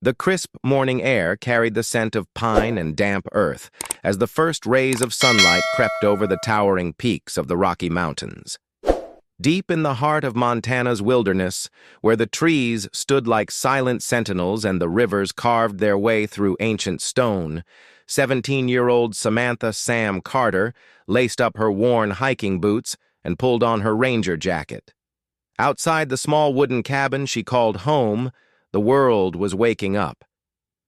The crisp morning air carried the scent of pine and damp earth as the first rays of sunlight crept over the towering peaks of the Rocky Mountains. Deep in the heart of Montana's wilderness, where the trees stood like silent sentinels and the rivers carved their way through ancient stone, 17-year-old Samantha Sam Carter laced up her worn hiking boots and pulled on her ranger jacket. Outside the small wooden cabin she called home, the world was waking up.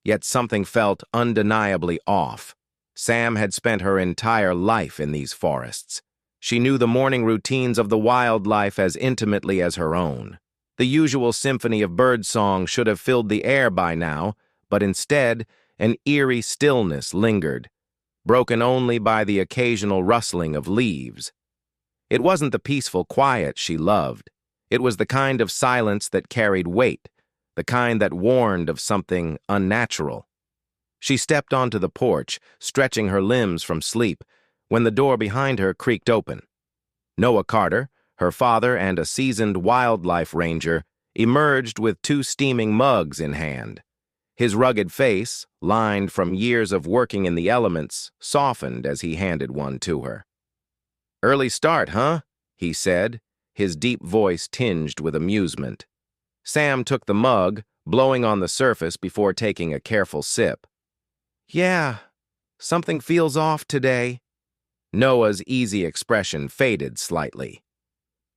Yet something felt undeniably off. Sam had spent her entire life in these forests. She knew the morning routines of the wildlife as intimately as her own. The usual symphony of birdsong should have filled the air by now, but instead, an eerie stillness lingered, broken only by the occasional rustling of leaves. It wasn't the peaceful quiet she loved. It was the kind of silence that carried weight, the kind that warned of something unnatural. She stepped onto the porch, stretching her limbs from sleep, when the door behind her creaked open. Noah Carter, her father and a seasoned wildlife ranger, emerged with 2 steaming mugs in hand. His rugged face, lined from years of working in the elements, softened as he handed one to her. "Early start, huh?" he said, his deep voice tinged with amusement. Sam took the mug, blowing on the surface before taking a careful sip. "Yeah, something feels off today." Noah's easy expression faded slightly.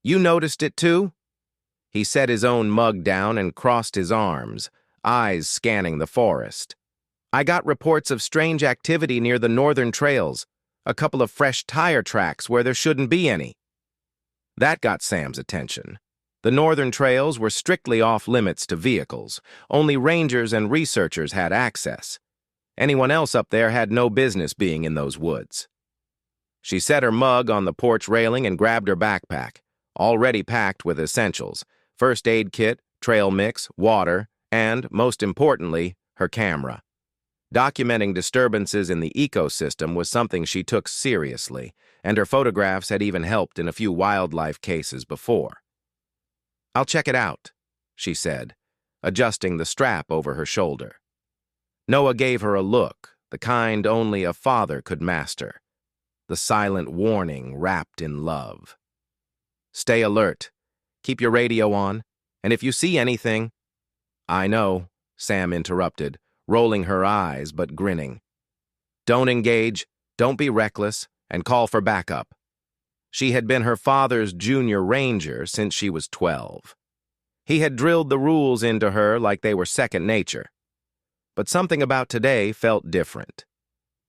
"You noticed it too?" He set his own mug down and crossed his arms, eyes scanning the forest. "I got reports of strange activity near the northern trails, a couple of fresh tire tracks where there shouldn't be any." That got Sam's attention. The northern trails were strictly off-limits to vehicles. Only rangers and researchers had access. Anyone else up there had no business being in those woods. She set her mug on the porch railing and grabbed her backpack, already packed with essentials: first aid kit, trail mix, water, and, most importantly, her camera. Documenting disturbances in the ecosystem was something she took seriously, and her photographs had even helped in a few wildlife cases before. "I'll check it out," she said, adjusting the strap over her shoulder. Noah gave her a look, the kind only a father could master, the silent warning wrapped in love. "Stay alert. Keep your radio on, and if you see anything—" "I know," Sam interrupted, rolling her eyes but grinning. "Don't engage, don't be reckless, and call for backup." She had been her father's junior ranger since she was 12. He had drilled the rules into her like they were second nature. But something about today felt different.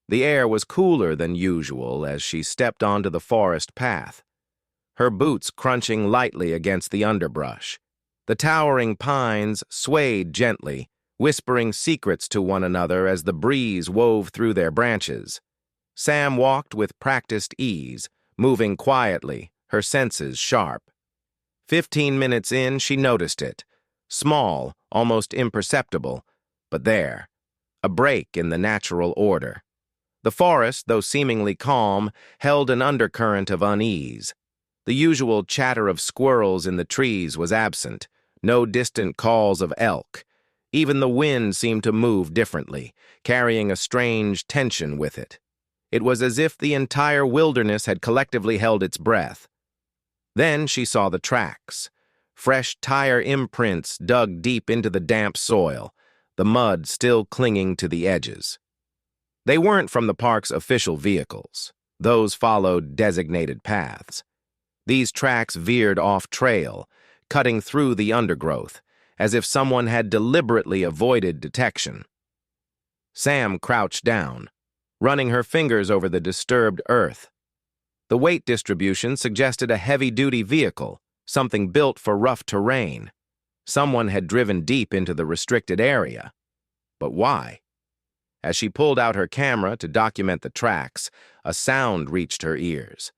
The air was cooler than usual as she stepped onto the forest path, her boots crunching lightly against the underbrush. The towering pines swayed gently, whispering secrets to one another as the breeze wove through their branches. Sam walked with practiced ease, moving quietly, her senses sharp. 15 minutes in, she noticed it. Small, almost imperceptible, but there. A break in the natural order. The forest, though seemingly calm, held an undercurrent of unease. The usual chatter of squirrels in the trees was absent, no distant calls of elk. Even the wind seemed to move differently, carrying a strange tension with it. It was as if the entire wilderness had collectively held its breath. Then she saw the tracks, fresh tire imprints dug deep into the damp soil, the mud still clinging to the edges. They weren't from the park's official vehicles. Those followed designated paths. These tracks veered off-trail, cutting through the undergrowth, as if someone had deliberately avoided detection. Sam crouched down, running her fingers over the disturbed earth. The weight distribution suggested a heavy-duty vehicle, something built for rough terrain. Someone had driven deep into the restricted area. But why? As she pulled out her camera to document the tracks, a sound reached her ears.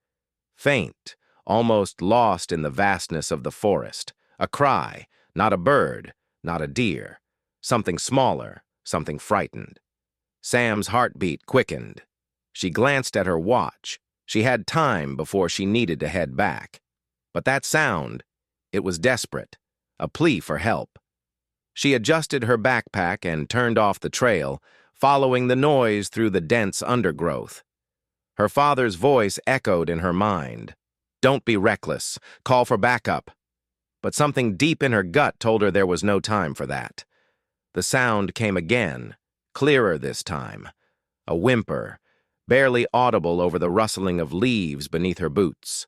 Faint, almost lost in the vastness of the forest. A cry, not a bird, not a deer. Something smaller, something frightened. Sam's heartbeat quickened. She glanced at her watch. She had time before she needed to head back. But that sound, it was desperate, a plea for help. She adjusted her backpack and turned off the trail, following the noise through the dense undergrowth. Her father's voice echoed in her mind. "Don't be reckless. Call for backup." But something deep in her gut told her there was no time for that. The sound came again, clearer this time. A whimper, barely audible over the rustling of leaves beneath her boots.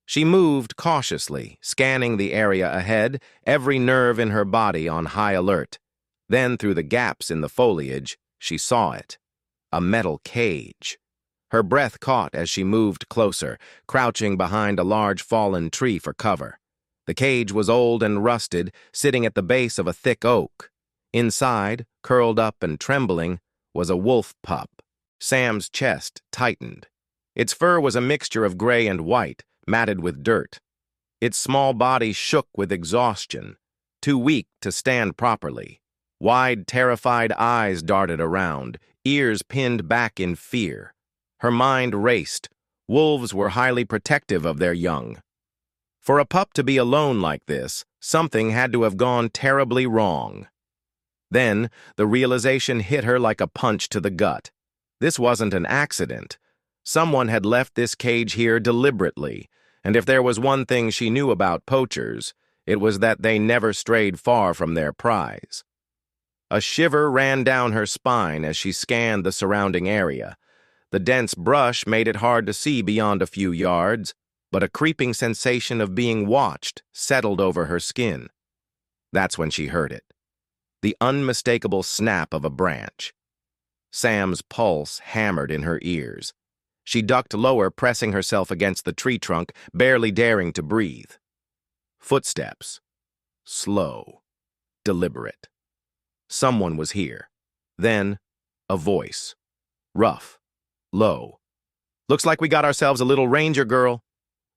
She moved cautiously, scanning the area ahead, every nerve in her body on high alert. Then, through the gaps in the foliage, she saw it. A metal cage. Her breath caught as she moved closer, crouching behind a large fallen tree for cover. The cage was old and rusted, sitting at the base of a thick oak. Inside, curled up and trembling, was a wolf pup. Sam's chest tightened. Its fur was a mixture of gray and white, matted with dirt. Its small body shook with exhaustion, too weak to stand properly. Wide, terrified eyes darted around, ears pinned back in fear. Her mind raced. Wolves were highly protective of their young. For a pup to be alone like this, something had to have gone terribly wrong. Then, the realization hit her like a punch to the gut. This wasn't an accident. Someone had left this cage here deliberately, and if there was one thing she knew about poachers, it was that they never strayed far from their prize. A shiver ran down her spine as she scanned the surrounding area. The dense brush made it hard to see beyond a few yards, but a creeping sensation of being watched settled over her skin. That's when she heard it. The unmistakable snap of a branch. Sam's pulse hammered in her ears. She ducked lower, pressing herself against the tree trunk, barely daring to breathe. Footsteps. Slow. Deliberate. Someone was here. Then, a voice. Rough. Low. "Looks like we got ourselves a little ranger girl."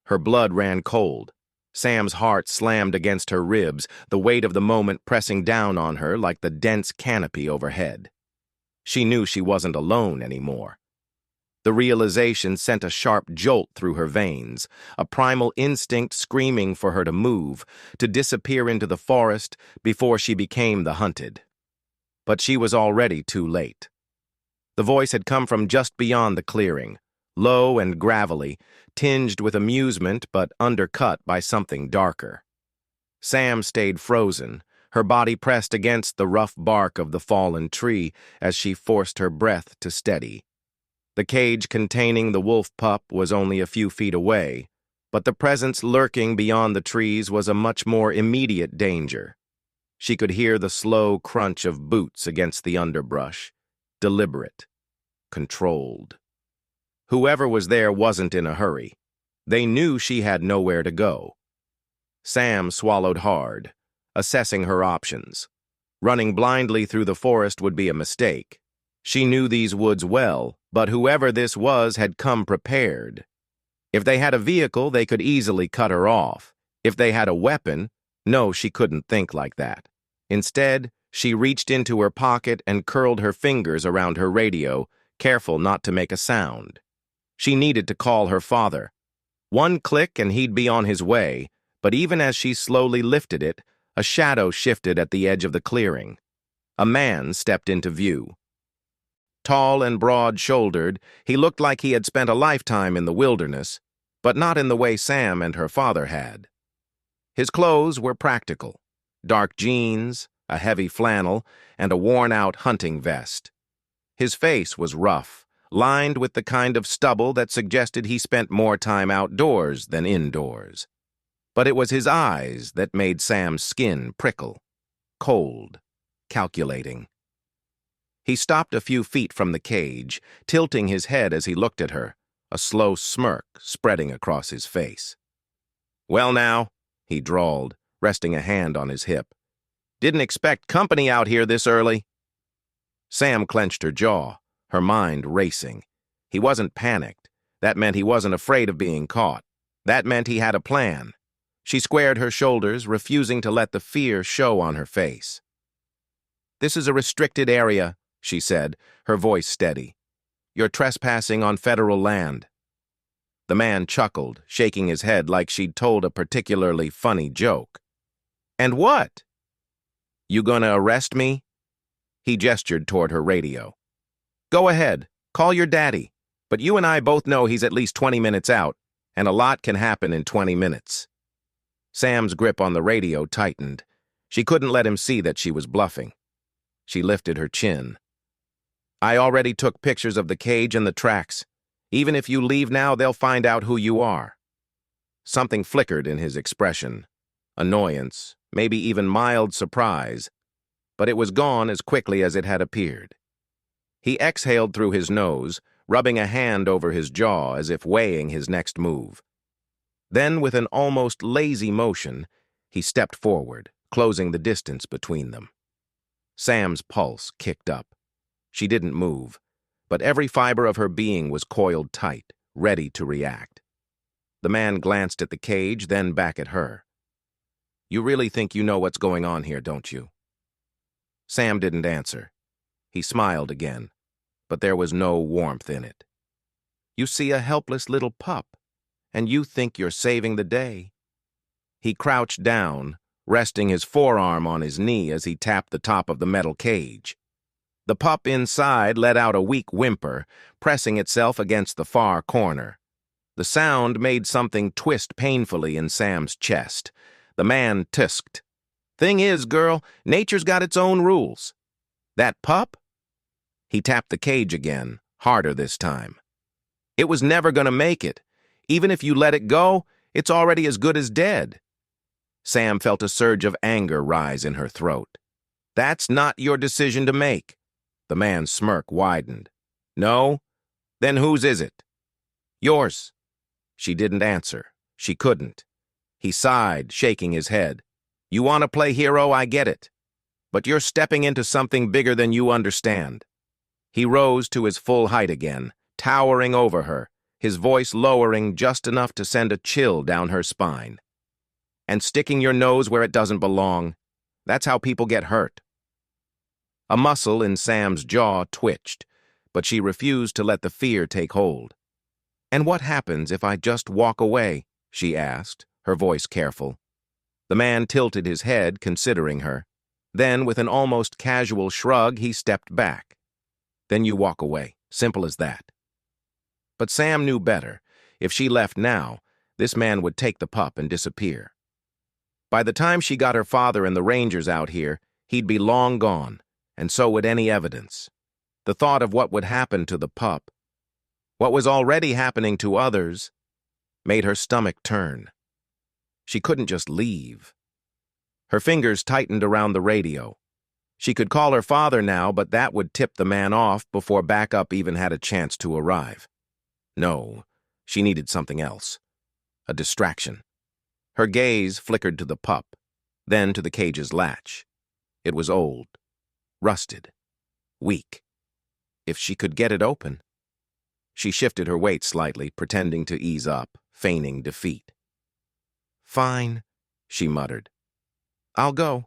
Her blood ran cold. Sam's heart slammed against her ribs, the weight of the moment pressing down on her like the dense canopy overhead. She knew she wasn't alone anymore. The realization sent a sharp jolt through her veins, a primal instinct screaming for her to move, to disappear into the forest before she became the hunted. But she was already too late. The voice had come from just beyond the clearing, low and gravelly, tinged with amusement but undercut by something darker. Sam stayed frozen, her body pressed against the rough bark of the fallen tree as she forced her breath to steady. The cage containing the wolf pup was only a few feet away, but the presence lurking beyond the trees was a much more immediate danger. She could hear the slow crunch of boots against the underbrush, deliberate, controlled. Whoever was there wasn't in a hurry. They knew she had nowhere to go. Sam swallowed hard, assessing her options. Running blindly through the forest would be a mistake. She knew these woods well, but whoever this was had come prepared. If they had a vehicle, they could easily cut her off. If they had a weapon, no, she couldn't think like that. Instead, she reached into her pocket and curled her fingers around her radio, careful not to make a sound. She needed to call her father. One click and he'd be on his way, but even as she slowly lifted it, a shadow shifted at the edge of the clearing. A man stepped into view. Tall and broad-shouldered, he looked like he had spent a lifetime in the wilderness, but not in the way Sam and her father had. His clothes were practical: dark jeans, a heavy flannel, and a worn-out hunting vest. His face was rough, lined with the kind of stubble that suggested he spent more time outdoors than indoors. But it was his eyes that made Sam's skin prickle, cold, calculating. He stopped a few feet from the cage, tilting his head as he looked at her, a slow smirk spreading across his face. "Well now," he drawled, resting a hand on his hip. "Didn't expect company out here this early." Sam clenched her jaw, her mind racing. He wasn't panicked. That meant he wasn't afraid of being caught. That meant he had a plan. She squared her shoulders, refusing to let the fear show on her face. "This is a restricted area," she said, her voice steady. "You're trespassing on federal land." The man chuckled, shaking his head like she'd told a particularly funny joke. "And what?" You gonna arrest me? He gestured toward her radio. Go ahead, call your daddy. But you and I both know he's at least 20 minutes out, and a lot can happen in 20 minutes. Sam's grip on the radio tightened. She couldn't let him see that she was bluffing. She lifted her chin. I already took pictures of the cage and the tracks. Even if you leave now, they'll find out who you are. Something flickered in his expression. Annoyance, maybe even mild surprise. But it was gone as quickly as it had appeared. He exhaled through his nose, rubbing a hand over his jaw as if weighing his next move. Then, with an almost lazy motion, he stepped forward, closing the distance between them. Sam's pulse kicked up. She didn't move, but every fiber of her being was coiled tight, ready to react. The man glanced at the cage, then back at her. You really think you know what's going on here, don't you? Sam didn't answer. He smiled again, but there was no warmth in it. You see a helpless little pup, and you think you're saving the day. He crouched down, resting his forearm on his knee as he tapped the top of the metal cage. The pup inside let out a weak whimper, pressing itself against the far corner. The sound made something twist painfully in Sam's chest. The man tusked. Thing is, girl, nature's got its own rules. That pup? He tapped the cage again, harder this time. It was never gonna make it. Even if you let it go, it's already as good as dead. Sam felt a surge of anger rise in her throat. That's not your decision to make. The man's smirk widened. No? Then whose is it? Yours. She didn't answer. She couldn't. He sighed, shaking his head. You want to play hero, I get it. But you're stepping into something bigger than you understand. He rose to his full height again, towering over her, his voice lowering just enough to send a chill down her spine. And sticking your nose where it doesn't belong, that's how people get hurt. A muscle in Sam's jaw twitched, but she refused to let the fear take hold. And what happens if I just walk away? She asked, her voice careful. The man tilted his head, considering her. Then, with an almost casual shrug, he stepped back. Then you walk away. Simple as that. But Sam knew better. If she left now, this man would take the pup and disappear. By the time she got her father and the Rangers out here, he'd be long gone, and so would any evidence. The thought of what would happen to the pup, what was already happening to others, made her stomach turn. She couldn't just leave. Her fingers tightened around the radio. She could call her father now, but that would tip the man off before backup even had a chance to arrive. No, she needed something else. A distraction. Her gaze flickered to the pup, then to the cage's latch. It was old, rusted, weak. If she could get it open. She shifted her weight slightly, pretending to ease up, feigning defeat. Fine, she muttered. I'll go.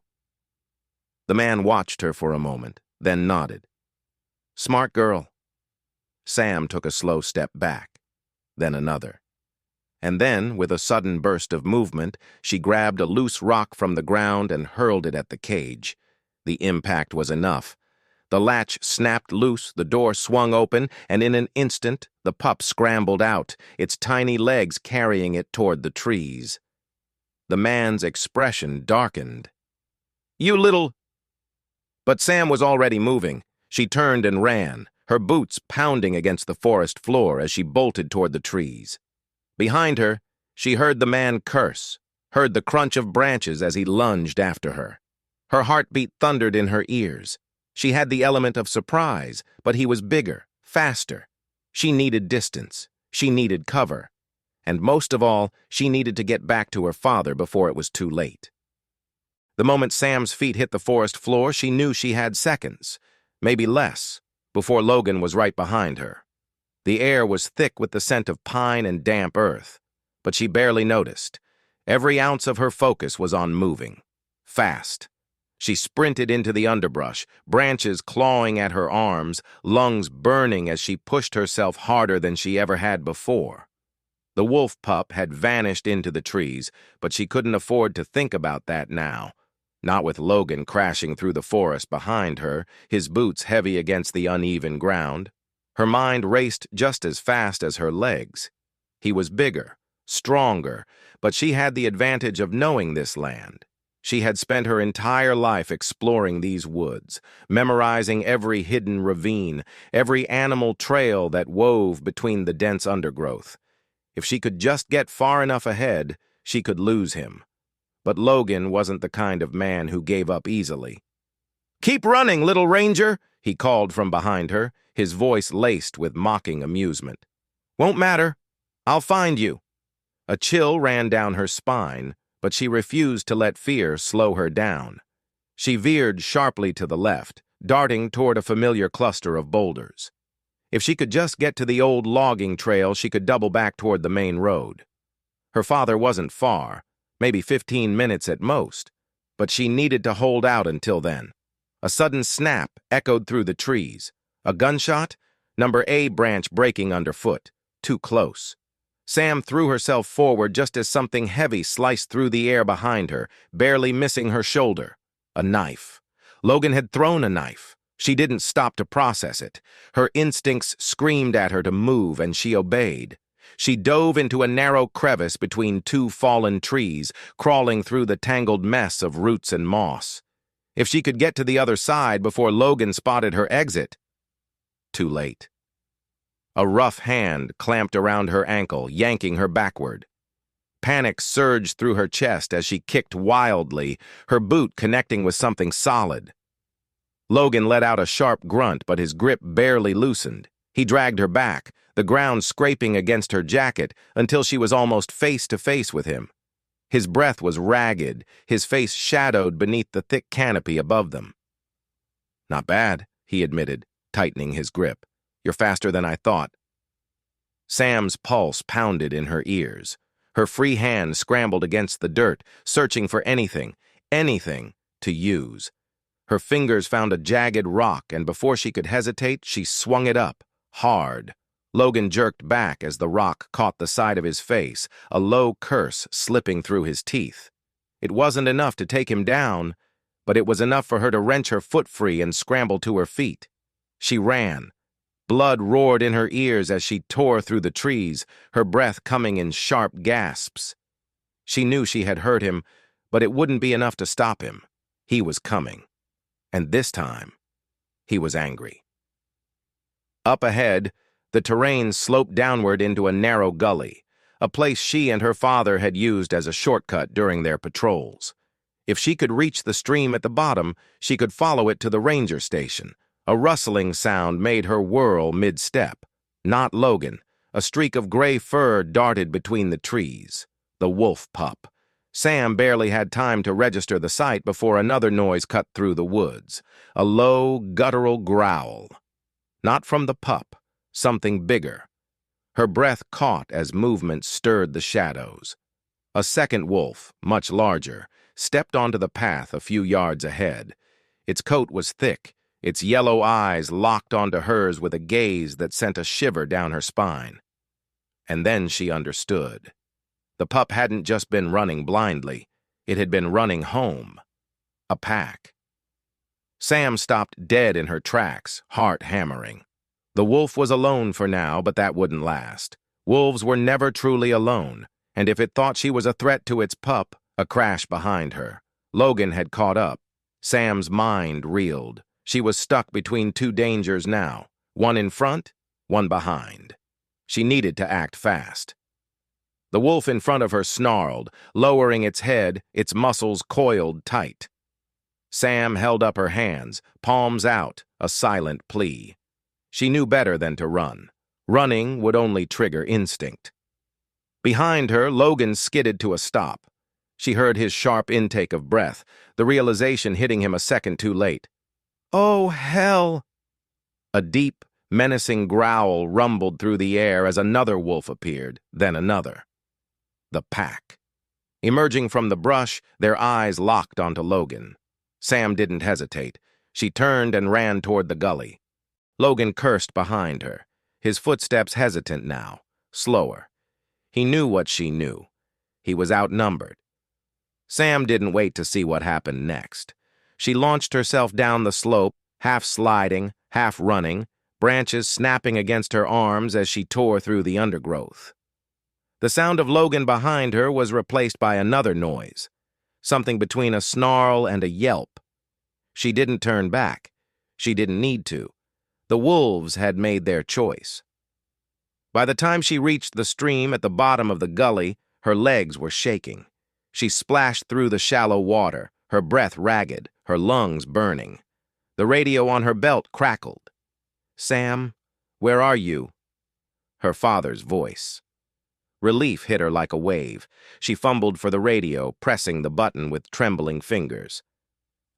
The man watched her for a moment, then nodded. Smart girl. Sam took a slow step back, then another. And then, with a sudden burst of movement, she grabbed a loose rock from the ground and hurled it at the cage. The impact was enough. The latch snapped loose, the door swung open, and in an instant, the pup scrambled out, its tiny legs carrying it toward the trees. The man's expression darkened. You little... But Sam was already moving. She turned and ran, her boots pounding against the forest floor as she bolted toward the trees. Behind her, she heard the man curse, heard the crunch of branches as he lunged after her. Her heartbeat thundered in her ears. She had the element of surprise, but he was bigger, faster. She needed distance. She needed cover. And most of all, she needed to get back to her father before it was too late. The moment Sam's feet hit the forest floor, she knew she had seconds, maybe less, before Logan was right behind her. The air was thick with the scent of pine and damp earth, but she barely noticed. Every ounce of her focus was on moving. Fast. She sprinted into the underbrush, branches clawing at her arms, lungs burning as she pushed herself harder than she ever had before. The wolf pup had vanished into the trees, but she couldn't afford to think about that now. not with Logan crashing through the forest behind her, his boots heavy against the uneven ground. Her mind raced just as fast as her legs. He was bigger, stronger, but she had the advantage of knowing this land. She had spent her entire life exploring these woods, memorizing every hidden ravine, every animal trail that wove between the dense undergrowth. If she could just get far enough ahead, she could lose him. But Logan wasn't the kind of man who gave up easily. "Keep running, little ranger," he called from behind her, his voice laced with mocking amusement. "Won't matter. I'll find you." A chill ran down her spine, but she refused to let fear slow her down. She veered sharply to the left, darting toward a familiar cluster of boulders. If she could just get to the old logging trail, she could double back toward the main road. Her father wasn't far, maybe 15 minutes at most, but she needed to hold out until then. A sudden snap echoed through the trees. A gunshot? Number A branch breaking underfoot. Too close. Sam threw herself forward just as something heavy sliced through the air behind her, barely missing her shoulder. A knife. Logan had thrown a knife. She didn't stop to process it. Her instincts screamed at her to move, and she obeyed. She dove into a narrow crevice between two fallen trees, crawling through the tangled mess of roots and moss. If she could get to the other side before Logan spotted her exit. Too late. A rough hand clamped around her ankle, yanking her backward. Panic surged through her chest as she kicked wildly, her boot connecting with something solid. Logan let out a sharp grunt, but his grip barely loosened. He dragged her back, the ground scraping against her jacket until she was almost face to face with him. His breath was ragged, his face shadowed beneath the thick canopy above them. "Not bad," he admitted, tightening his grip. "You're faster than I thought." Sam's pulse pounded in her ears. Her free hand scrambled against the dirt, searching for anything to use. Her fingers found a jagged rock, and before she could hesitate, she swung it up, hard. Logan jerked back as the rock caught the side of his face, a low curse slipping through his teeth. It wasn't enough to take him down, but it was enough for her to wrench her foot free and scramble to her feet. She ran. Blood roared in her ears as she tore through the trees, her breath coming in sharp gasps. She knew she had hurt him, but it wouldn't be enough to stop him. He was coming. And this time, he was angry. Up ahead, the terrain sloped downward into a narrow gully, a place she and her father had used as a shortcut during their patrols. If she could reach the stream at the bottom, she could follow it to the ranger station. A rustling sound made her whirl mid-step. Not Logan. A streak of gray fur darted between the trees. The wolf pup. Sam barely had time to register the sight before another noise cut through the woods. A low, guttural growl. Not from the pup. Something bigger. Her breath caught as movement stirred the shadows. A second wolf, much larger, stepped onto the path a few yards ahead. Its coat was thick, its yellow eyes locked onto hers with a gaze that sent a shiver down her spine. And then she understood. The pup hadn't just been running blindly. It had been running home. A pack. Sam stopped dead in her tracks, heart hammering. The wolf was alone for now, but that wouldn't last. Wolves were never truly alone, and if it thought she was a threat to its pup, a crash behind her. Logan had caught up. Sam's mind reeled. She was stuck between two dangers now, one in front, one behind. She needed to act fast. The wolf in front of her snarled, lowering its head, its muscles coiled tight. Sam held up her hands, palms out, a silent plea. She knew better than to run. Running would only trigger instinct. Behind her, Logan skidded to a stop. She heard his sharp intake of breath, the realization hitting him a second too late. "Oh, hell!" A deep, menacing growl rumbled through the air as another wolf appeared, then another. The pack. Emerging from the brush, their eyes locked onto Logan. Sam didn't hesitate. She turned and ran toward the gully. Logan cursed behind her, his footsteps hesitant now, slower. He knew what she knew. He was outnumbered. Sam didn't wait to see what happened next. She launched herself down the slope, half sliding, half running, branches snapping against her arms as she tore through the undergrowth. The sound of Logan behind her was replaced by another noise, something between a snarl and a yelp. She didn't turn back. She didn't need to. The wolves had made their choice. By the time she reached the stream at the bottom of the gully, her legs were shaking. She splashed through the shallow water, her breath ragged, her lungs burning. The radio on her belt crackled. "Sam, where are you?" Her father's voice. Relief hit her like a wave. She fumbled for the radio, pressing the button with trembling fingers.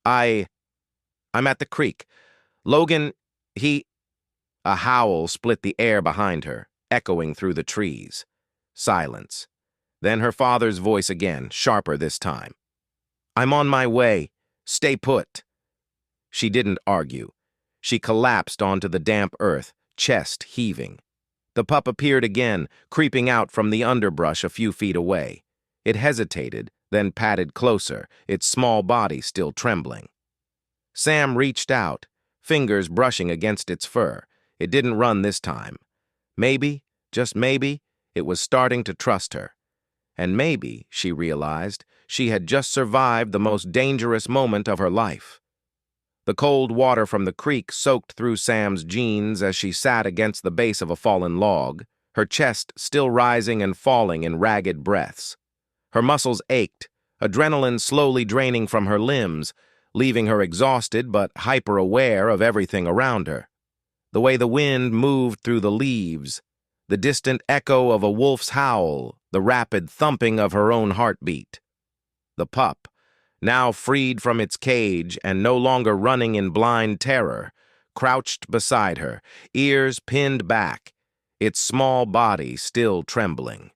I'm at the creek. Logan, A howl split the air behind her, echoing through the trees. Silence. Then her father's voice again, sharper this time. "I'm on my way. Stay put." She didn't argue. She collapsed onto the damp earth, chest heaving. The pup appeared again, creeping out from the underbrush a few feet away. It hesitated, then padded closer, its small body still trembling. Sam reached out, fingers brushing against its fur. It didn't run this time. Maybe, just maybe, it was starting to trust her. And maybe, she realized, she had just survived the most dangerous moment of her life. The cold water from the creek soaked through Sam's jeans as she sat against the base of a fallen log, her chest still rising and falling in ragged breaths. Her muscles ached, adrenaline slowly draining from her limbs, leaving her exhausted but hyper-aware of everything around her. The way the wind moved through the leaves, the distant echo of a wolf's howl, the rapid thumping of her own heartbeat. The pup, now freed from its cage and no longer running in blind terror, crouched beside her, ears pinned back, its small body still trembling.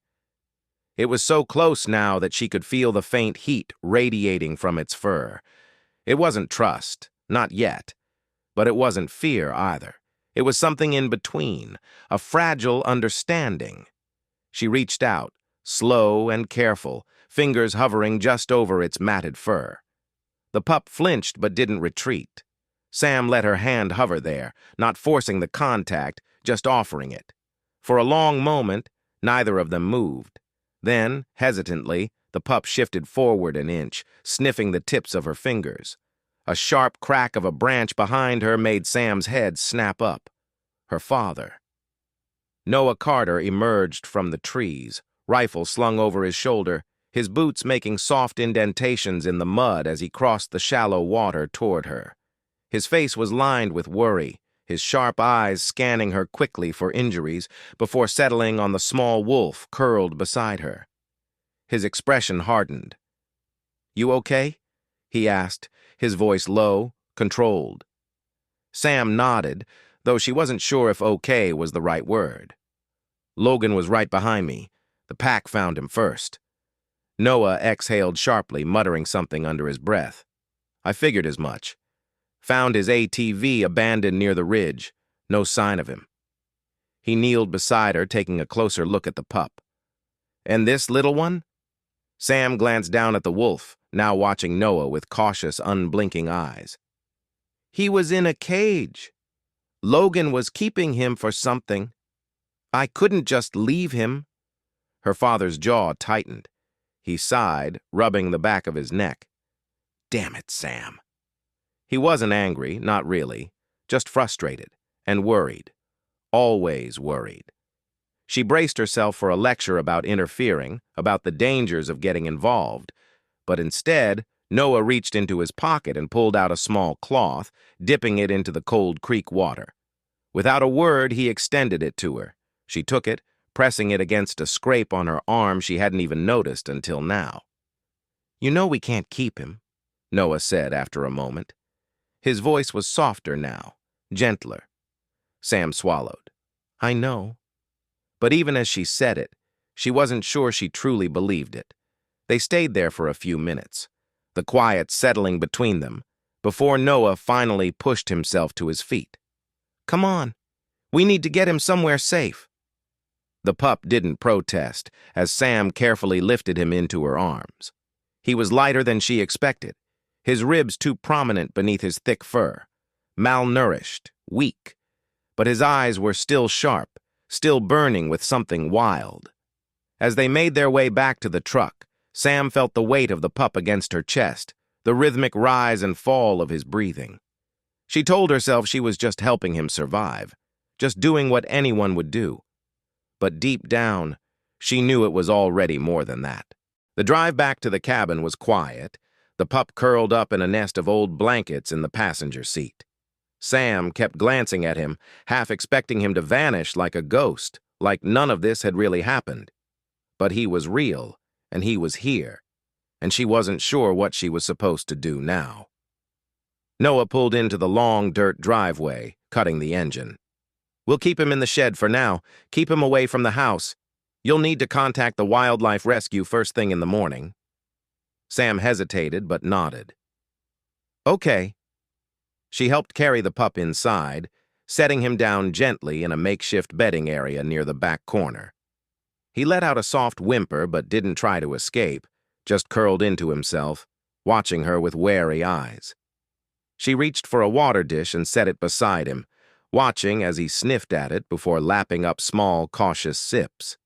It was so close now that she could feel the faint heat radiating from its fur. It wasn't trust, not yet, but it wasn't fear either. It was something in between, a fragile understanding. She reached out, slow and careful, fingers hovering just over its matted fur. The pup flinched but didn't retreat. Sam let her hand hover there, not forcing the contact, just offering it. For a long moment, neither of them moved. Then, hesitantly, the pup shifted forward an inch, sniffing the tips of her fingers. A sharp crack of a branch behind her made Sam's head snap up. Her father. Noah Carter emerged from the trees, rifle slung over his shoulder, his boots making soft indentations in the mud as he crossed the shallow water toward her. His face was lined with worry, his sharp eyes scanning her quickly for injuries before settling on the small wolf curled beside her. His expression hardened. "You okay?" he asked, his voice low, controlled. Sam nodded, though she wasn't sure if okay was the right word. "Logan was right behind me. The pack found him first." Noah exhaled sharply, muttering something under his breath. "I figured as much. Found his ATV abandoned near the ridge. No sign of him." He kneeled beside her, taking a closer look at the pup. "And this little one?" Sam glanced down at the wolf, now watching Noah with cautious, unblinking eyes. "He was in a cage. Logan was keeping him for something. I couldn't just leave him." Her father's jaw tightened. He sighed, rubbing the back of his neck. "Damn it, Sam." He wasn't angry, not really, just frustrated and worried. Always worried. She braced herself for a lecture about interfering, about the dangers of getting involved, but instead, Noah reached into his pocket and pulled out a small cloth, dipping it into the cold creek water. Without a word, he extended it to her. She took it, pressing it against a scrape on her arm she hadn't even noticed until now. "You know we can't keep him," Noah said after a moment. His voice was softer now, gentler. Sam swallowed. "I know." But even as she said it, she wasn't sure she truly believed it. They stayed there for a few minutes, the quiet settling between them, before Noah finally pushed himself to his feet. "Come on. We need to get him somewhere safe." The pup didn't protest as Sam carefully lifted him into her arms. He was lighter than she expected, his ribs too prominent beneath his thick fur. Malnourished, weak, but his eyes were still sharp, still burning with something wild. As they made their way back to the truck, Sam felt the weight of the pup against her chest, the rhythmic rise and fall of his breathing. She told herself she was just helping him survive, just doing what anyone would do. But deep down, she knew it was already more than that. The drive back to the cabin was quiet, the pup curled up in a nest of old blankets in the passenger seat. Sam kept glancing at him, half expecting him to vanish like a ghost, like none of this had really happened. But he was real, and he was here, and she wasn't sure what she was supposed to do now. Noah pulled into the long dirt driveway, cutting the engine. "We'll keep him in the shed for now. Keep him away from the house. You'll need to contact the wildlife rescue first thing in the morning." Sam hesitated but nodded. "Okay." She helped carry the pup inside, setting him down gently in a makeshift bedding area near the back corner. He let out a soft whimper but didn't try to escape, just curled into himself, watching her with wary eyes. She reached for a water dish and set it beside him, watching as he sniffed at it before lapping up small, cautious sips.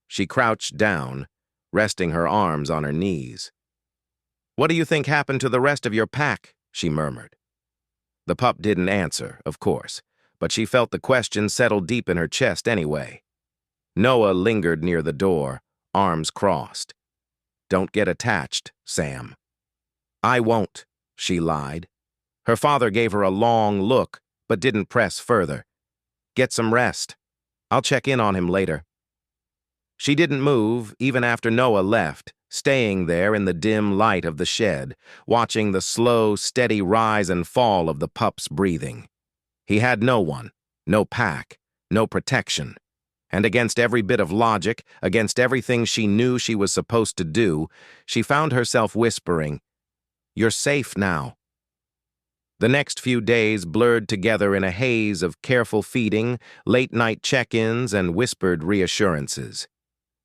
She crouched down, resting her arms on her knees. "What do you think happened to the rest of your pack?" she murmured. The pup didn't answer, of course, but she felt the question settle deep in her chest anyway. Noah lingered near the door, arms crossed. "Don't get attached, Sam." "I won't," she lied. Her father gave her a long look, but didn't press further. "Get some rest. I'll check in on him later." She didn't move, even after Noah left, staying there in the dim light of the shed, watching the slow, steady rise and fall of the pup's breathing. He had no one, no pack, no protection. And against every bit of logic, against everything she knew she was supposed to do, she found herself whispering, "You're safe now." The next few days blurred together in a haze of careful feeding, late-night check-ins, and whispered reassurances.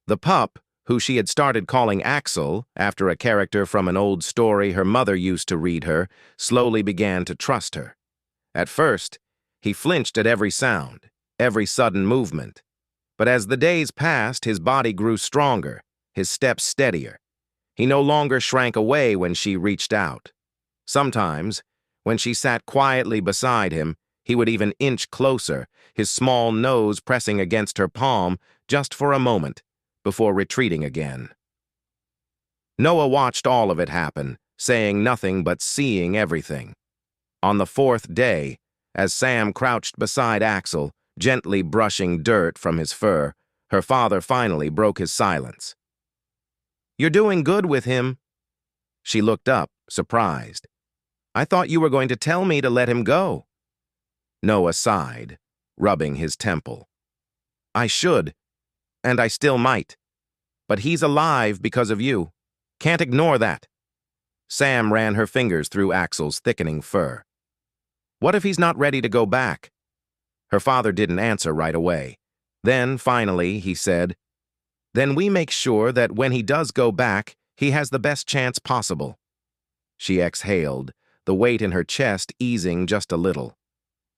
The pup, who she had started calling Axel, after a character from an old story her mother used to read her, slowly began to trust her. At first, he flinched at every sound, every sudden movement. But as the days passed, his body grew stronger, his steps steadier. He no longer shrank away when she reached out. Sometimes, when she sat quietly beside him, he would even inch closer, his small nose pressing against her palm just for a moment, before retreating again. Noah watched all of it happen, saying nothing but seeing everything. On the fourth day, as Sam crouched beside Axel, gently brushing dirt from his fur, her father finally broke his silence. "You're doing good with him." She looked up, surprised. "I thought you were going to tell me to let him go." Noah sighed, rubbing his temple. "I should, and I still might. But he's alive because of you. Can't ignore that." Sam ran her fingers through Axel's thickening fur. "What if he's not ready to go back?" Her father didn't answer right away. Then, finally, he said, "Then we make sure that when he does go back, he has the best chance possible." She exhaled, the weight in her chest easing just a little.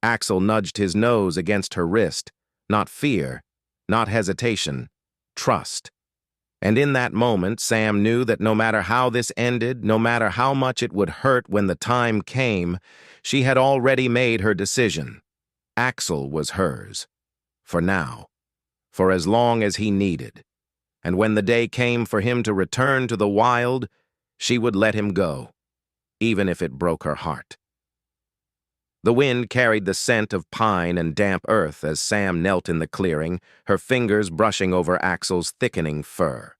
Axel nudged his nose against her wrist, not fear, not hesitation, trust. And in that moment, Sam knew that no matter how this ended, no matter how much it would hurt when the time came, she had already made her decision. Axel was hers. For now. For as long as he needed. And when the day came for him to return to the wild, she would let him go, even if it broke her heart. The wind carried the scent of pine and damp earth as Sam knelt in the clearing, her fingers brushing over Axel's thickening fur.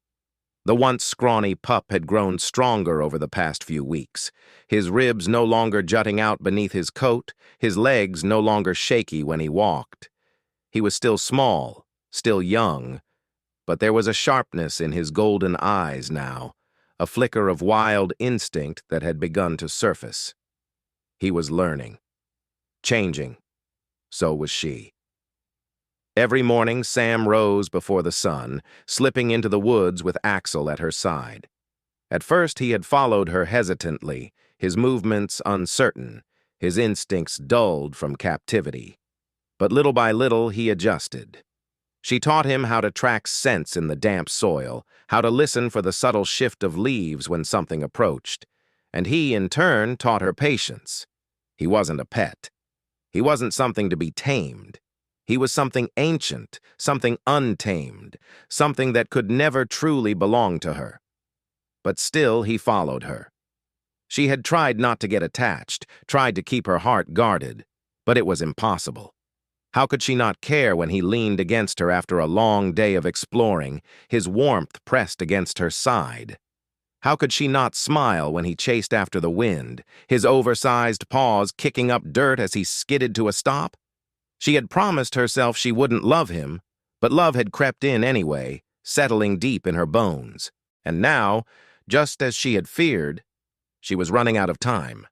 The once scrawny pup had grown stronger over the past few weeks, his ribs no longer jutting out beneath his coat, his legs no longer shaky when he walked. He was still small, still young, but there was a sharpness in his golden eyes now, a flicker of wild instinct that had begun to surface. He was learning. Changing. So was she. Every morning, Sam rose before the sun, slipping into the woods with Axel at her side. At first he had followed her hesitantly, his movements uncertain, his instincts dulled from captivity. But little by little he adjusted. She taught him how to track scents in the damp soil, how to listen for the subtle shift of leaves when something approached. And he, in turn, taught her patience. He wasn't a pet. He wasn't something to be tamed. He was something ancient, something untamed, something that could never truly belong to her. But still he followed her. She had tried not to get attached, tried to keep her heart guarded, but it was impossible. How could she not care when he leaned against her after a long day of exploring, his warmth pressed against her side? How could she not smile when he chased after the wind, his oversized paws kicking up dirt as he skidded to a stop? She had promised herself she wouldn't love him, but love had crept in anyway, settling deep in her bones. And now, just as she had feared, she was running out of time.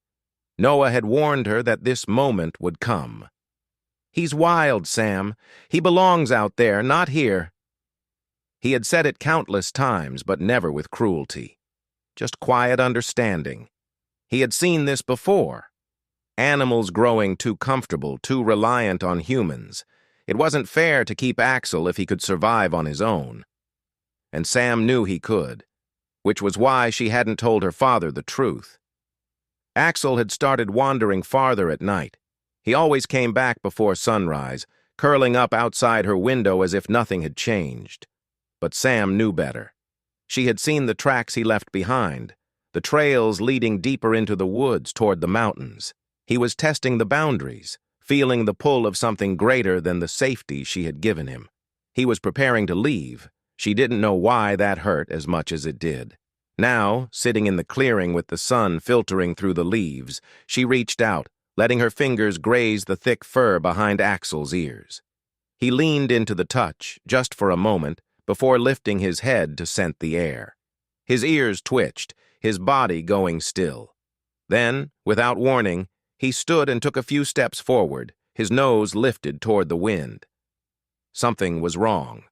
Noah had warned her that this moment would come. "He's wild, Sam. He belongs out there, not here." He had said it countless times, but never with cruelty. Just quiet understanding. He had seen this before. Animals growing too comfortable, too reliant on humans. It wasn't fair to keep Axel if he could survive on his own. And Sam knew he could, which was why she hadn't told her father the truth. Axel had started wandering farther at night. He always came back before sunrise, curling up outside her window as if nothing had changed. But Sam knew better. She had seen the tracks he left behind, the trails leading deeper into the woods toward the mountains. He was testing the boundaries, feeling the pull of something greater than the safety she had given him. He was preparing to leave. She didn't know why that hurt as much as it did. Now, sitting in the clearing with the sun filtering through the leaves, she reached out, letting her fingers graze the thick fur behind Axel's ears. He leaned into the touch, just for a moment, before lifting his head to scent the air. His ears twitched, his body going still. Then, without warning, he stood and took a few steps forward, his nose lifted toward the wind. Something was wrong.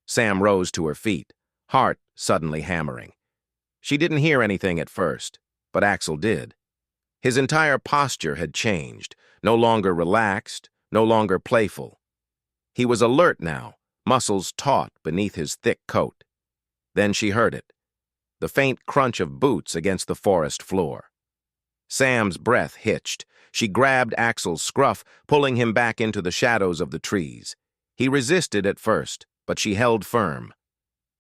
Sam rose to her feet, heart suddenly hammering. She didn't hear anything at first, but Axel did. His entire posture had changed, no longer relaxed, no longer playful. He was alert now, muscles taut beneath his thick coat. Then she heard it, the faint crunch of boots against the forest floor. Sam's breath hitched. She grabbed Axel's scruff, pulling him back into the shadows of the trees. He resisted at first, but she held firm.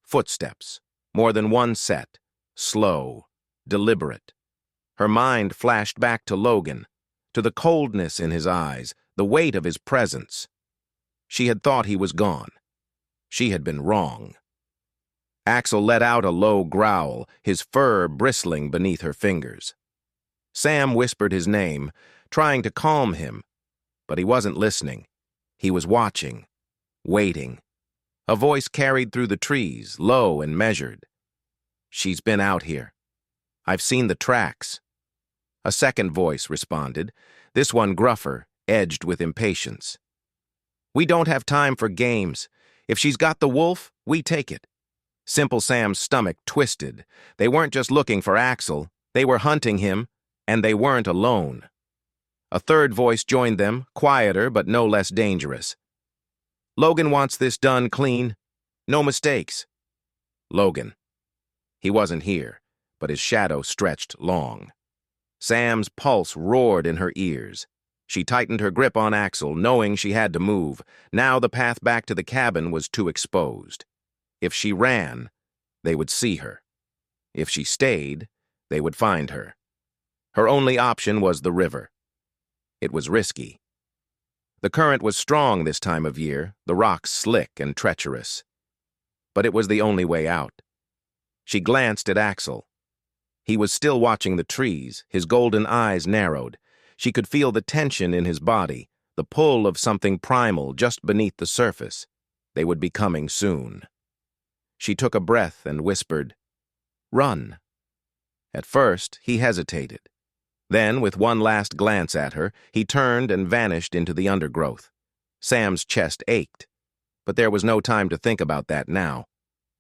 Footsteps, more than one set, slow, deliberate. Her mind flashed back to Logan, to the coldness in his eyes, the weight of his presence. She had thought he was gone. She had been wrong. Axel let out a low growl, his fur bristling beneath her fingers. Sam whispered his name, trying to calm him, but he wasn't listening. He was watching, waiting. A voice carried through the trees, low and measured. "She's been out here. I've seen the tracks." A second voice responded, this one gruffer, edged with impatience. "We don't have time for games. If she's got the wolf, we take it." Simple Sam's stomach twisted. They weren't just looking for Axel, they were hunting him, and they weren't alone. A third voice joined them, quieter but no less dangerous. "Logan wants this done clean. No mistakes." Logan. He wasn't here, but his shadow stretched long. Sam's pulse roared in her ears. She tightened her grip on Axel, knowing she had to move. Now the path back to the cabin was too exposed. If she ran, they would see her. If she stayed, they would find her. Her only option was the river. It was risky. The current was strong this time of year, the rocks slick and treacherous. But it was the only way out. She glanced at Axel. He was still watching the trees, his golden eyes narrowed. She could feel the tension in his body, the pull of something primal just beneath the surface. They would be coming soon. She took a breath and whispered, "Run." At first, he hesitated. Then, with one last glance at her, he turned and vanished into the undergrowth. Sam's chest ached, but there was no time to think about that now.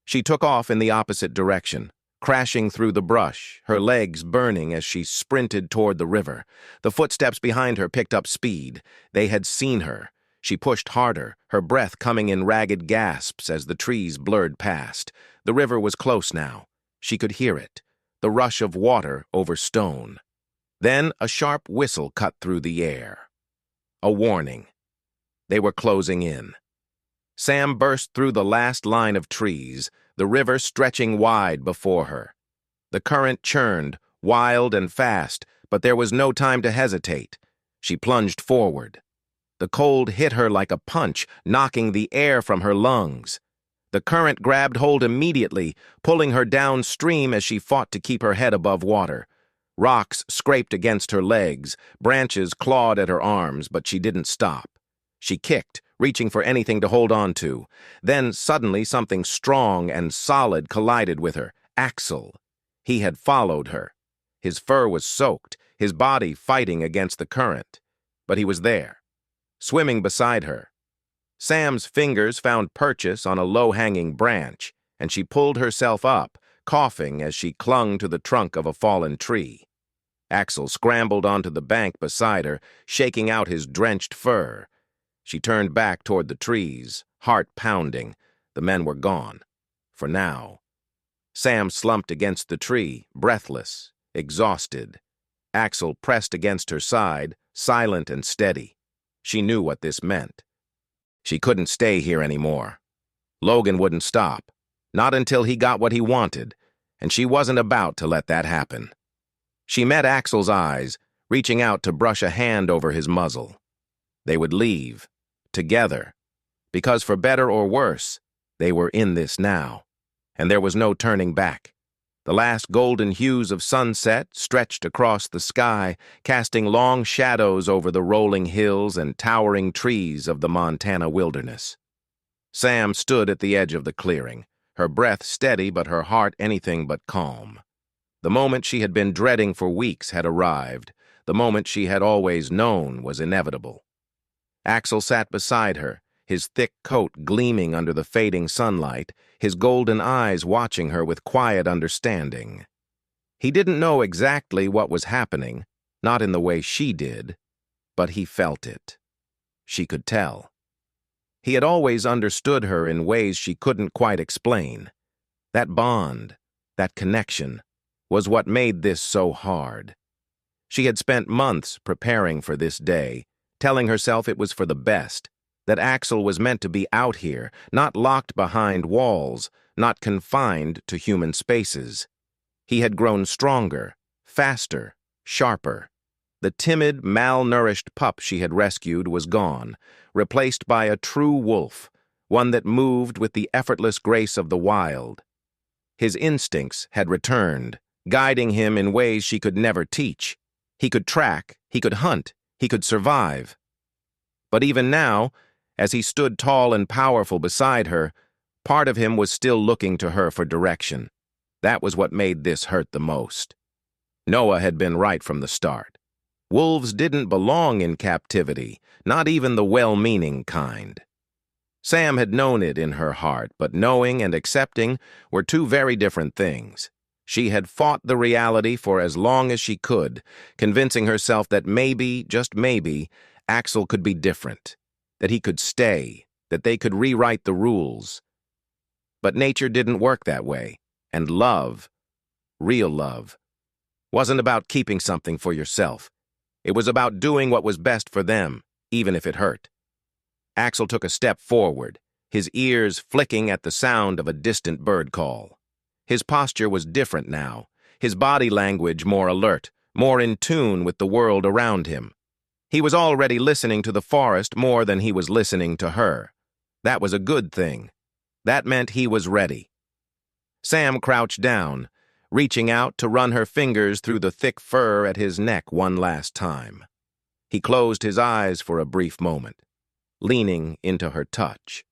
She took off in the opposite direction, crashing through the brush, her legs burning as she sprinted toward the river. The footsteps behind her picked up speed. They had seen her. She pushed harder, her breath coming in ragged gasps as the trees blurred past. The river was close now. She could hear it, the rush of water over stone. Then a sharp whistle cut through the air. A warning. They were closing in. Sam burst through the last line of trees, the river stretching wide before her. The current churned, wild and fast, but there was no time to hesitate. She plunged forward. The cold hit her like a punch, knocking the air from her lungs. The current grabbed hold immediately, pulling her downstream as she fought to keep her head above water. Rocks scraped against her legs, branches clawed at her arms, but she didn't stop. She kicked, reaching for anything to hold on to. Then suddenly something strong and solid collided with her. Axel. He had followed her. His fur was soaked, his body fighting against the current. But he was there, swimming beside her. Sam's fingers found purchase on a low-hanging branch, and she pulled herself up, coughing as she clung to the trunk of a fallen tree. Axel scrambled onto the bank beside her, shaking out his drenched fur. She turned back toward the trees, heart pounding. The men were gone. For now. Sam slumped against the tree, breathless, exhausted. Axel pressed against her side, silent and steady. She knew what this meant. She couldn't stay here anymore. Logan wouldn't stop, not until he got what he wanted, and she wasn't about to let that happen. She met Axel's eyes, reaching out to brush a hand over his muzzle. They would leave, together, because for better or worse, they were in this now, and there was no turning back. The last golden hues of sunset stretched across the sky, casting long shadows over the rolling hills and towering trees of the Montana wilderness. Sam stood at the edge of the clearing, her breath steady but her heart anything but calm. The moment she had been dreading for weeks had arrived. The moment she had always known was inevitable. Axel sat beside her, his thick coat gleaming under the fading sunlight, his golden eyes watching her with quiet understanding. He didn't know exactly what was happening, not in the way she did, but he felt it. She could tell. He had always understood her in ways she couldn't quite explain. That bond, that connection, was what made this so hard. She had spent months preparing for this day, telling herself it was for the best, that Axel was meant to be out here, not locked behind walls, not confined to human spaces. He had grown stronger, faster, sharper. The timid, malnourished pup she had rescued was gone, replaced by a true wolf, one that moved with the effortless grace of the wild. His instincts had returned, guiding him in ways she could never teach. He could track, he could hunt, he could survive. But even now, as he stood tall and powerful beside her, part of him was still looking to her for direction. That was what made this hurt the most. Noah had been right from the start. Wolves didn't belong in captivity, not even the well-meaning kind. Sam had known it in her heart, but knowing and accepting were two very different things. She had fought the reality for as long as she could, convincing herself that maybe, just maybe, Axel could be different, that he could stay, that they could rewrite the rules. But nature didn't work that way, and love, real love, wasn't about keeping something for yourself. It was about doing what was best for them, even if it hurt. Axel took a step forward, his ears flicking at the sound of a distant bird call. His posture was different now, his body language more alert, more in tune with the world around him. He was already listening to the forest more than he was listening to her. That was a good thing. That meant he was ready. Sam crouched down, reaching out to run her fingers through the thick fur at his neck one last time. He closed his eyes for a brief moment, leaning into her touch.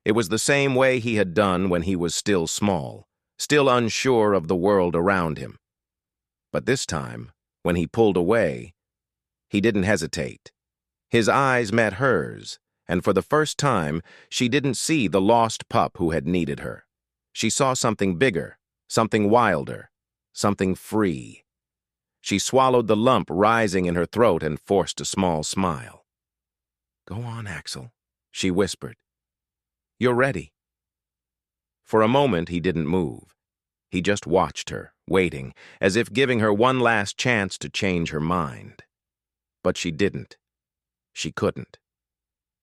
It was the same way he had done when he was still small, still unsure of the world around him. But this time, when he pulled away, he didn't hesitate. His eyes met hers, and for the first time, she didn't see the lost pup who had needed her. She saw something bigger, something wilder, something free. She swallowed the lump rising in her throat and forced a small smile. "Go on, Axel," she whispered. "You're ready." For a moment, he didn't move. He just watched her, waiting, as if giving her one last chance to change her mind. But she didn't. She couldn't.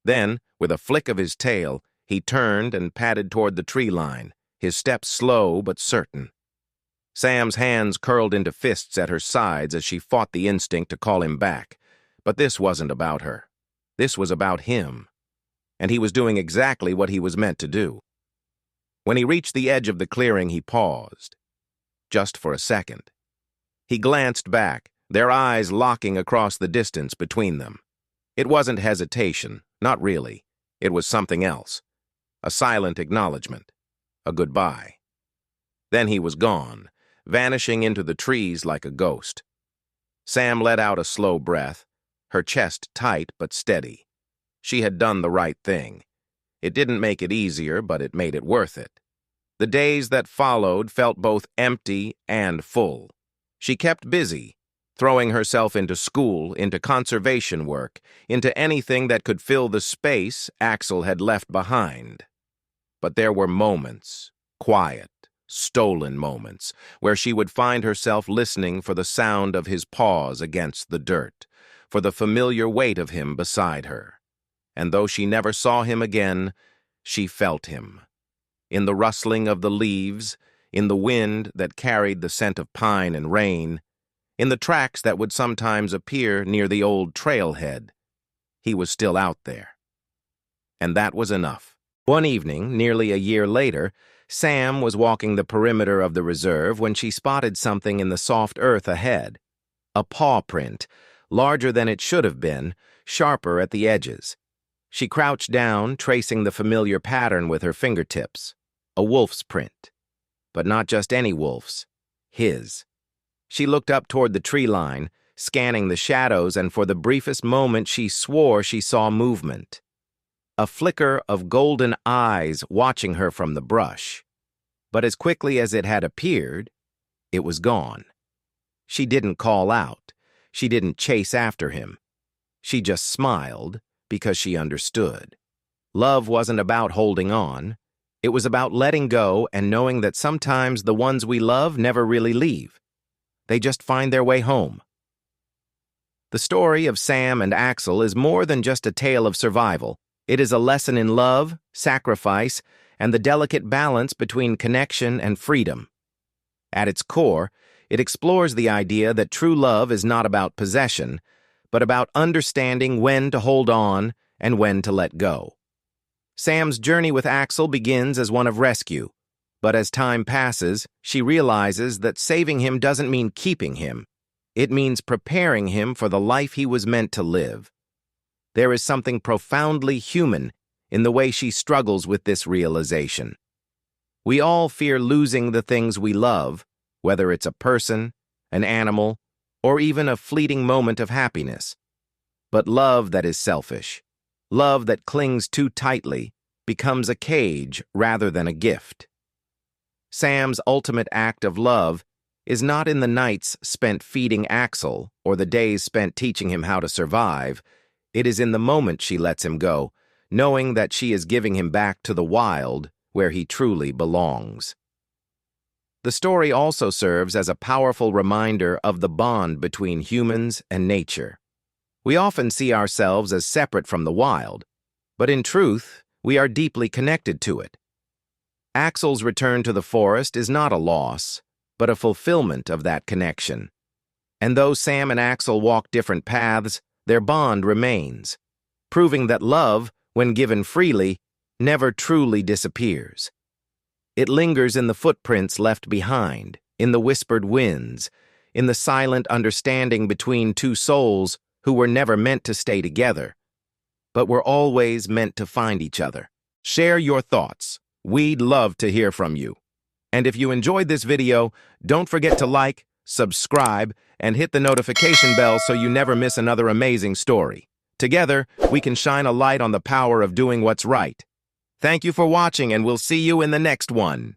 Then, with a flick of his tail, he turned and padded toward the tree line, his steps slow but certain. Sam's hands curled into fists at her sides as she fought the instinct to call him back. But this wasn't about her. This was about him. And he was doing exactly what he was meant to do. When he reached the edge of the clearing, he paused. Just for a second. He glanced back, their eyes locking across the distance between them. It wasn't hesitation, not really. It was something else. A silent acknowledgement. A goodbye. Then he was gone, vanishing into the trees like a ghost. Sam let out a slow breath, her chest tight but steady. She had done the right thing. It didn't make it easier, but it made it worth it. The days that followed felt both empty and full. She kept busy, throwing herself into school, into conservation work, into anything that could fill the space Axel had left behind. But there were moments, quiet, stolen moments, where she would find herself listening for the sound of his paws against the dirt, for the familiar weight of him beside her. And though she never saw him again, she felt him. In the rustling of the leaves, in the wind that carried the scent of pine and rain, in the tracks that would sometimes appear near the old trailhead, he was still out there. And that was enough. One evening, nearly a year later, Sam was walking the perimeter of the reserve when she spotted something in the soft earth ahead. A paw print, larger than it should have been, sharper at the edges. She crouched down, tracing the familiar pattern with her fingertips. A wolf's print. But not just any wolf's. His. She looked up toward the tree line, scanning the shadows, and for the briefest moment she swore she saw movement. A flicker of golden eyes watching her from the brush. But as quickly as it had appeared, it was gone. She didn't call out. She didn't chase after him. She just smiled because she understood. Love wasn't about holding on. It was about letting go and knowing that sometimes the ones we love never really leave. They just find their way home. The story of Sam and Axel is more than just a tale of survival. It is a lesson in love, sacrifice, and the delicate balance between connection and freedom. At its core, it explores the idea that true love is not about possession, but about understanding when to hold on and when to let go. Sam's journey with Axel begins as one of rescue, but as time passes, she realizes that saving him doesn't mean keeping him. It means preparing him for the life he was meant to live. There is something profoundly human in the way she struggles with this realization. We all fear losing the things we love, whether it's a person, an animal, or even a fleeting moment of happiness. But love that is selfish, love that clings too tightly, becomes a cage rather than a gift. Sam's ultimate act of love is not in the nights spent feeding Axel or the days spent teaching him how to survive. It is in the moment she lets him go, knowing that she is giving him back to the wild where he truly belongs. The story also serves as a powerful reminder of the bond between humans and nature. We often see ourselves as separate from the wild, but in truth, we are deeply connected to it. Axel's return to the forest is not a loss, but a fulfillment of that connection. And though Sam and Axel walk different paths, their bond remains, proving that love, when given freely, never truly disappears. It lingers in the footprints left behind, in the whispered winds, in the silent understanding between two souls who were never meant to stay together, but were always meant to find each other. Share your thoughts. We'd love to hear from you. And if you enjoyed this video, don't forget to like, subscribe, and hit the notification bell so you never miss another amazing story. Together, we can shine a light on the power of doing what's right. Thank you for watching, and we'll see you in the next one.